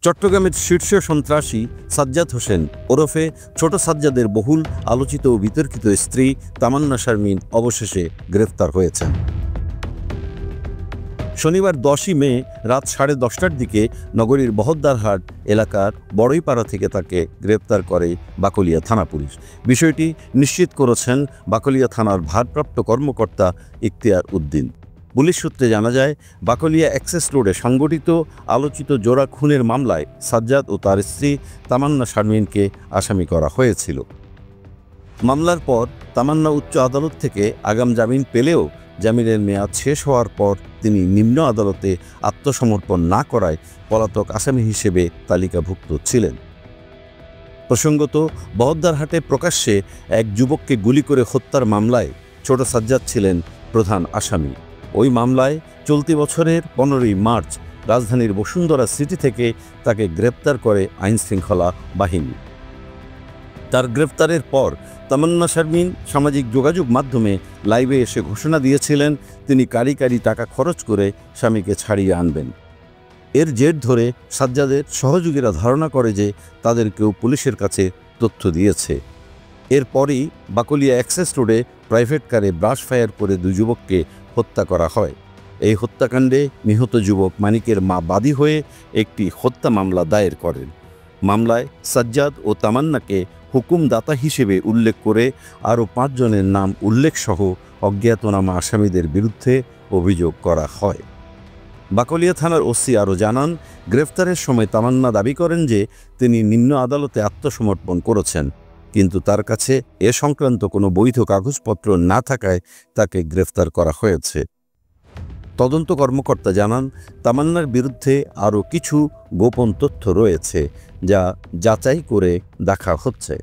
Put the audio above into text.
চট্টগ্রামের শীর্ষ সন্ত্রাসী সাজ্জাদ হোসেন ওরফে ছোট সাজ্জাদের বহুল আলোচিত ও বিতর্কিত স্ত্রী তামান্না শারমিন অবশেষে গ্রেফতার হয়েছেন। শনিবার 10ই মে রাত 10:30টার দিকে নগরীর বহদ্দারহাট এলাকার বড়ইপাড়া থেকে তাকে গ্রেপ্তার করে বাকলিয়া থানা পুলিশ। বিষয়টি নিশ্চিত করেছেন বাকলিয়া থানার ভারপ্রাপ্ত কর্মকর্তা ইখতিয়ার উদ্দিন। পুলিশ সূত্রে জানা যায়, বাকলিয়া অ্যাক্সেস রোডে সংগঠিত আলোচিত জোড়া খুনের মামলায় সাজ্জাদ ও তার স্ত্রী তামান্না শারমিনকে আসামি করা হয়েছিল। মামলার পর তামান্না উচ্চ আদালত থেকে আগাম জামিন পেলেও জামিনের মেয়াদ শেষ হওয়ার পর তিনি নিম্ন আদালতে আত্মসমর্পণ না করায় পলাতক আসামি হিসেবে তালিকাভুক্ত ছিলেন। প্রসঙ্গত, বহদ্দারহাটে প্রকাশ্যে এক যুবককে গুলি করে হত্যার মামলায় ছোট সাজ্জাদ ছিলেন প্রধান আসামি। ওই মামলায় চলতি বছরের 15ই মার্চ রাজধানীর বসুন্ধরা সিটি থেকে তাকে গ্রেপ্তার করে আইনশৃঙ্খলা বাহিনী। তার গ্রেপ্তারের পর তামান্না শারমিন সামাজিক যোগাযোগ মাধ্যমে লাইভে এসে ঘোষণা দিয়েছিলেন তিনি কারি কারি টাকা খরচ করে স্বামীকে ছাড়িয়ে আনবেন। এর জের ধরে সাজ্জাদের সহযোগীরা ধারণা করে যে তাদের কেউ পুলিশের কাছে তথ্য দিয়েছে। এরপরই বাকলিয়া অ্যাক্সেস রোডে প্রাইভেট কারে ব্রাশ ফায়ার করে দুই যুবককে হত্যা করা হয়। এই হত্যাকাণ্ডে নিহত যুবক মানিকের মা বাদী হয়ে একটি হত্যা মামলা দায়ের করেন। মামলায় সাজ্জাদ ও তামান্নাকে হুকুমদাতা হিসেবে উল্লেখ করে আরও 5 জনের নাম উল্লেখসহ অজ্ঞাতনামা আসামিদের বিরুদ্ধে অভিযোগ করা হয়। বাকলিয়া থানার ওসি আরও জানান, গ্রেফতারের সময় তামান্না দাবি করেন যে তিনি নিম্ন আদালতে আত্মসমর্পণ করেছেন, কিন্তু তার কাছে এ সংক্রান্ত কোনো বৈধ কাগজপত্র না থাকায় তাকে গ্রেফতার করা হয়েছে। তদন্ত কর্মকর্তা জানান, তামান্নার বিরুদ্ধে আরও কিছু গোপন তথ্য রয়েছে যা যাচাই করে দেখা হচ্ছে।